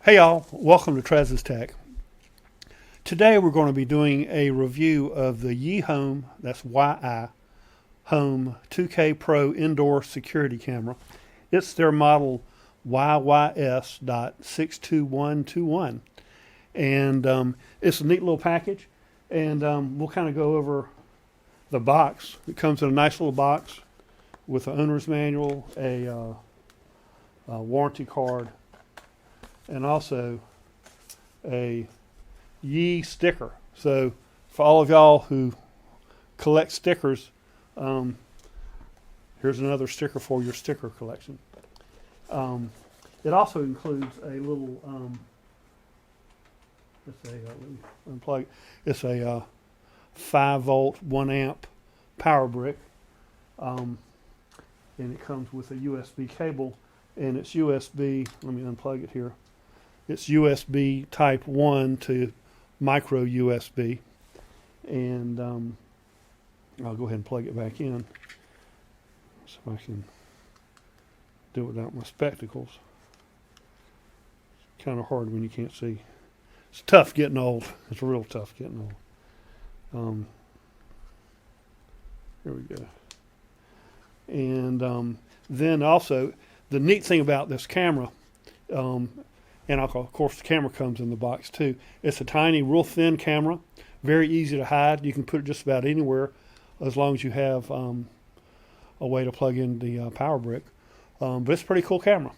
Hey y'all, welcome to Trez's Tech. Today we're going to be doing a review of the YiHome, that's Y-I, Home 2K Pro Indoor Security Camera. It's their model YYS.62121. And it's a neat little package. And we'll kind of go over the box. It comes in a nice little box with an owner's manual, a warranty card, and also a Yi sticker. So for all of y'all who collect stickers, here's another sticker for your sticker collection. It also includes a little, let me unplug it. It's a 5-volt, 1-amp power brick, and it comes with a USB cable, and it's USB, let me unplug it here. It's USB type 1 to micro USB. And I'll go ahead and plug it back in so I can do it without my spectacles. It's kind of hard when you can't see. It's tough getting old. It's real tough getting old. Here we go. And then also, the neat thing about this camera, and of course the camera comes in the box too. It's a tiny, real thin camera, very easy to hide. You can put it just about anywhere as long as you have a way to plug in the power brick. But it's a pretty cool camera.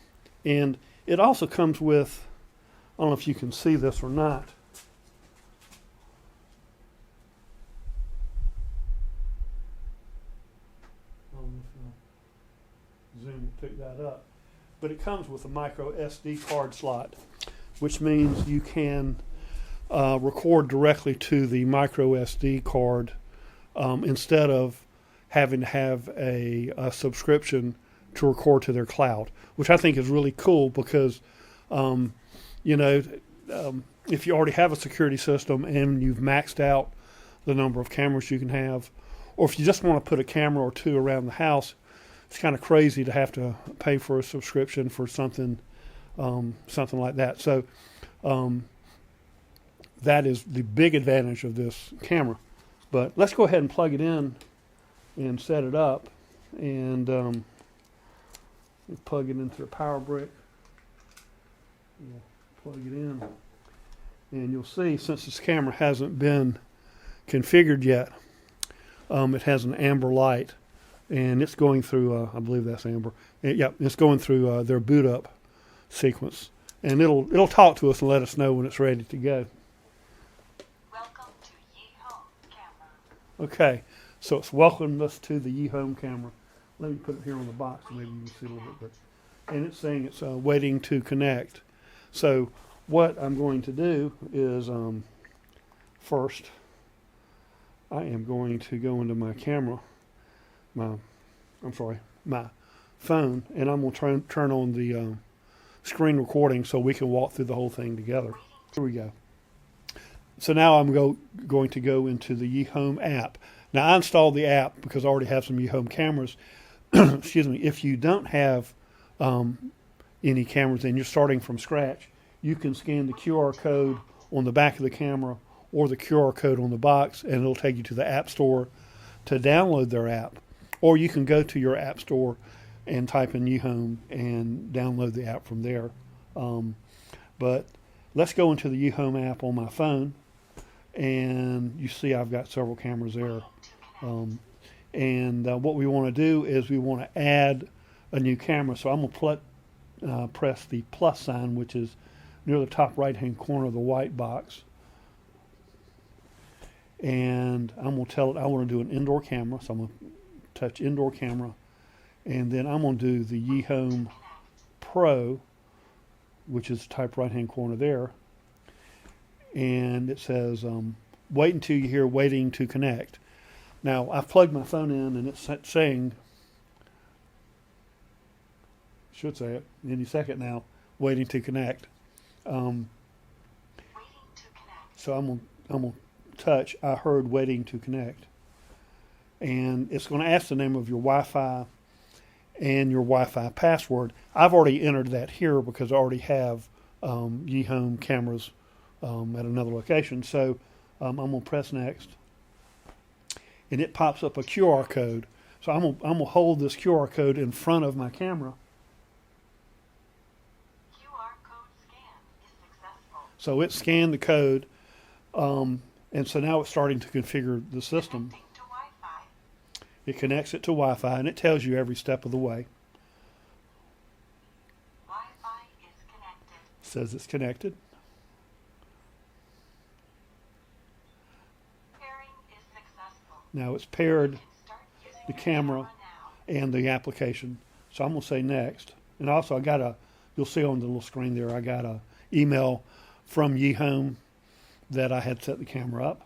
And it also comes with, I don't know if you can see this or not. Zoom to pick that up. But it comes with a micro SD card slot, which means you can record directly to the micro SD card instead of having to have a subscription to record to their cloud, which I think is really cool because, if you already have a security system and you've maxed out the number of cameras you can have, or if you just want to put a camera or two around the house, it's kind of crazy to have to pay for a subscription for something like that. So that is the big advantage of this camera. But let's go ahead and plug it in and set it up. And plug it into the power brick. We'll plug it in. And you'll see, since this camera hasn't been configured yet, it has an amber light. And it's going through, I believe that's amber. It's going through their boot up sequence, and it'll talk to us and let us know when it's ready to go. Welcome to YiHome camera. Okay, so it's welcomed us to the YiHome camera. Let me put it here on the box, so maybe you can see a little bit better. And it's saying it's waiting to connect. So what I'm going to do is first, I am going to go into my camera. My phone, and I'm going to turn on the screen recording so we can walk through the whole thing together. Here we go. So now I'm going to go into the YiHome app. Now I installed the app because I already have some YiHome cameras. Excuse me. If you don't have any cameras and you're starting from scratch, you can scan the QR code on the back of the camera or the QR code on the box, and it'll take you to the App Store to download their app. Or you can go to your app store and type in YiHome and download the app from there. But let's go into the YiHome app on my phone. And you see I've got several cameras there. And what we want to do is we want to add a new camera. So I'm going to press the plus sign, which is near the top right-hand corner of the white box. And I'm going to tell it I want to do an indoor camera. So I'm going to touch indoor camera, and then I'm going to do the YiHome Pro, which is the top right hand corner there, and it says wait until you hear waiting to connect. Now I've plugged my phone in and it's saying, should say it any second now, waiting to connect. So I'm going to touch I heard waiting to connect. And it's going to ask the name of your Wi-Fi and your Wi-Fi password. I've already entered that here because I already have eHome cameras at another location. So I'm going to press next, and it pops up a QR code. So I'm going to hold this QR code in front of my camera. QR code scan is successful. So it scanned the code, and so now it's starting to configure the system. Connecting to Wi-Fi. It connects it to Wi-Fi, and it tells you every step of the way. Wi-Fi is connected. It says it's connected. Pairing is successful. Now it's paired You can start using the your camera now. and the application. So I'm going to say next. And also you'll see on the little screen there, I got a email from eHome that I had set the camera up.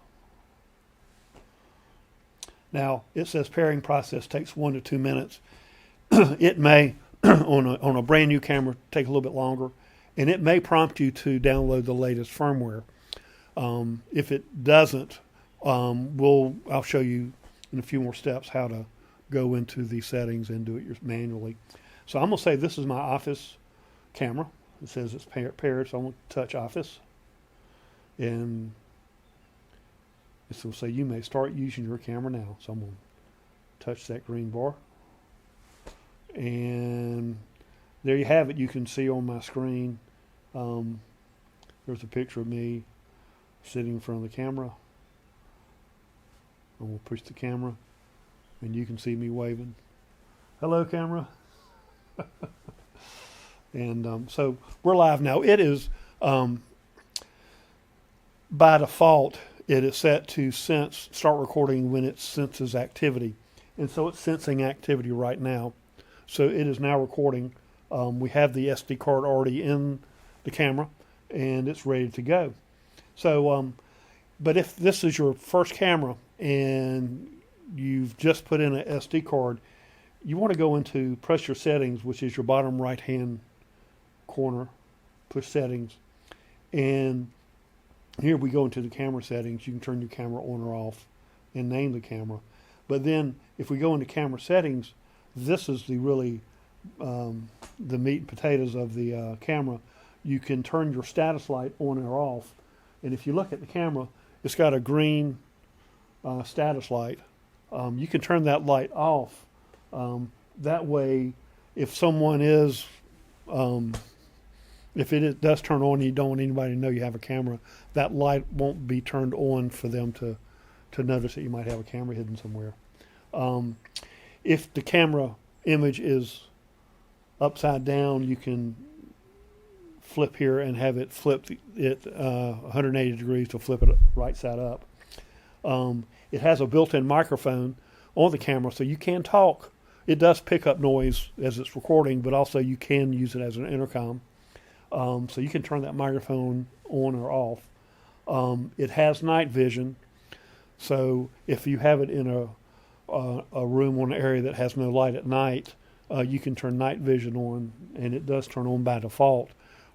Now it says pairing process takes 1 to 2 minutes. It may, on a brand new camera, take a little bit longer, and it may prompt you to download the latest firmware. If it doesn't, I'll show you in a few more steps how to go into the settings and do it manually. So I'm going to say this is my office camera. It says it's paired, so I'm going to touch office. And this will say you may start using your camera now. So I'm going to touch that green bar. And there you have it. You can see on my screen, there's a picture of me sitting in front of the camera. I'm going to push the camera, and you can see me waving. Hello, camera. And so we're live now. It is, by default, it is set to start recording when it senses activity. And so it's sensing activity right now. So it is now recording. We have the SD card already in the camera, and it's ready to go. So, but if this is your first camera and you've just put in an SD card, you want to go into press your settings, which is your bottom right hand corner, push settings, and here we go into the camera settings. You can turn your camera on or off and name the camera. But then if we go into camera settings, this is the really the meat and potatoes of the camera. You can turn your status light on or off, and if you look at the camera, it's got a green status light. You can turn that light off. That way, if someone is, if it does turn on and you don't want anybody to know you have a camera, that light won't be turned on for them to notice that you might have a camera hidden somewhere. If the camera image is upside down, you can flip here and have it flip it 180 degrees to flip it right side up. It has a built-in microphone on the camera, so you can talk. It does pick up noise as it's recording, but also you can use it as an intercom. So you can turn that microphone on or off. It has night vision, so if you have it in a room or an area that has no light at night, you can turn night vision on, and it does turn on by default,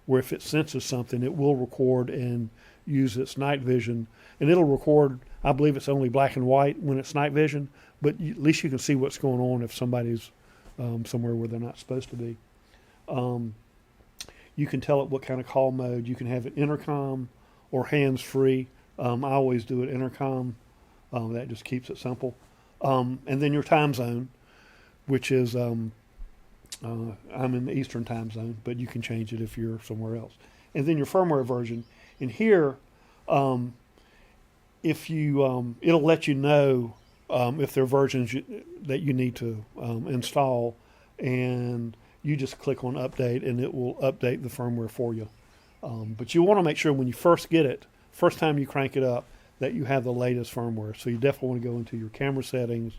where if it senses something, it will record and use its night vision. And it'll record, I believe it's only black and white when it's night vision, but at least you can see what's going on if somebody's somewhere where they're not supposed to be. You can tell it what kind of call mode. You can have it intercom or hands-free. I always do it intercom. That just keeps it simple. And then your time zone, which is, I'm in the Eastern time zone, but you can change it if you're somewhere else. And then your firmware version. And here, if you, it'll let you know if there are versions that you need to install, and you just click on update and it will update the firmware for you. But you want to make sure when you first get it, first time you crank it up, that you have the latest firmware. So you definitely want to go into your camera settings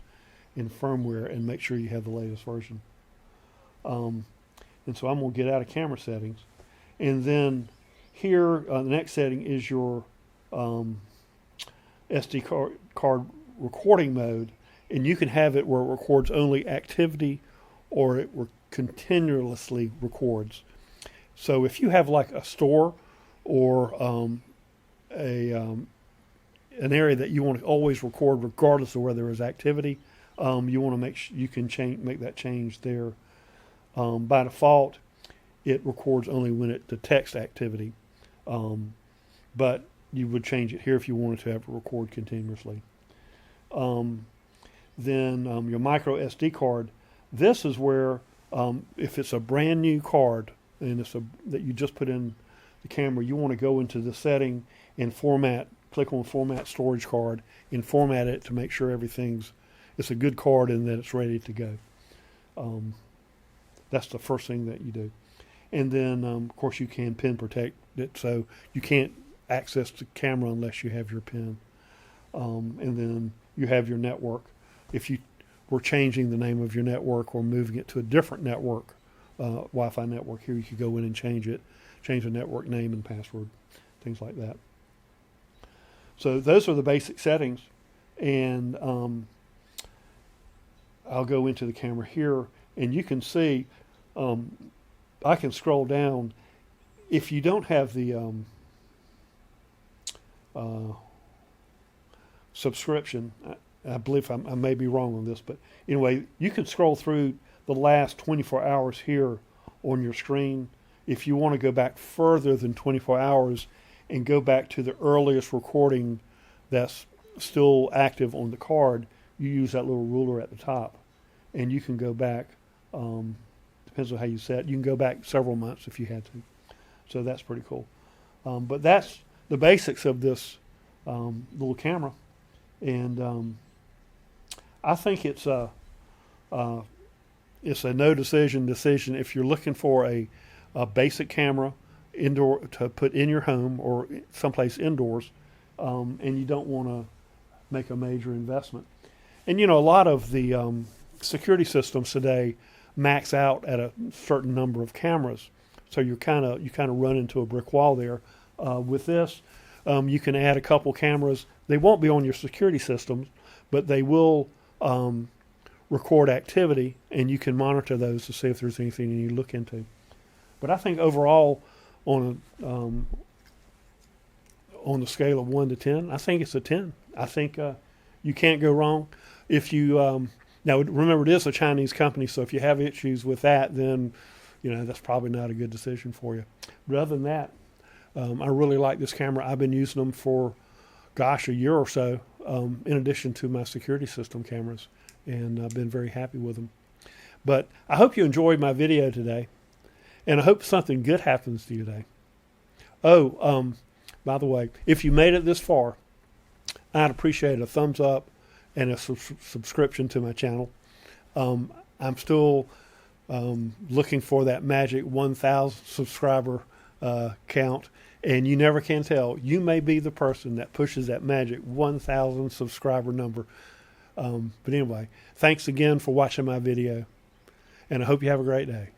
in firmware and make sure you have the latest version. And so I'm going to get out of camera settings. And then here, the next setting is your SD card recording mode. And you can have it where it records only activity, or it continuously records. So if you have like a store or an area that you want to always record regardless of where there is activity, you want to make you can make that change there. By default, it records only when it detects activity. But you would change it here if you wanted to have it record continuously. Then your micro SD card. This is where, if it's a brand new card and that you just put in the camera, you want to go into the setting and click on Format Storage Card and format it to make sure it's a good card and that it's ready to go. That's the first thing that you do. And then, of course, you can pin protect it, so you can't access the camera unless you have your pin. And then you have your network. If you were changing the name of your network or moving it to a different network, Wi-Fi network, here you could go in and change the network name and password, things like that. So those are the basic settings. And I'll go into the camera here, and you can see I can scroll down. If you don't have the subscription, I believe I may be wrong on this, but anyway, you can scroll through the last 24 hours here on your screen. If you want to go back further than 24 hours and go back to the earliest recording that's still active on the card, you use that little ruler at the top, and you can go back, depends on how you set, you can go back several months if you had to. So that's pretty cool. But that's the basics of this little camera. And I think it's a no decision if you're looking for a basic camera indoor to put in your home or someplace indoors, and you don't want to make a major investment. And a lot of the security systems today max out at a certain number of cameras, so you kind of run into a brick wall there. With this, you can add a couple cameras. They won't be on your security systems, but they will record activity, and you can monitor those to see if there's anything you need to look into. But I think overall, on the scale of 1 to 10, I think it's a 10. I think you can't go wrong. If you now remember, it is a Chinese company, so if you have issues with that, then that's probably not a good decision for you. But other than that, I really like this camera. I've been using them for, a year or so, in addition to my security system cameras, and I've been very happy with them. But I hope you enjoyed my video today, and I hope something good happens to you today. Oh, by the way, if you made it this far, I'd appreciate a thumbs up and a subscription to my channel. I'm still looking for that magic 1,000 subscriber count, and you never can tell. You may be the person that pushes that magic 1,000 subscriber number. But anyway, thanks again for watching my video, and I hope you have a great day.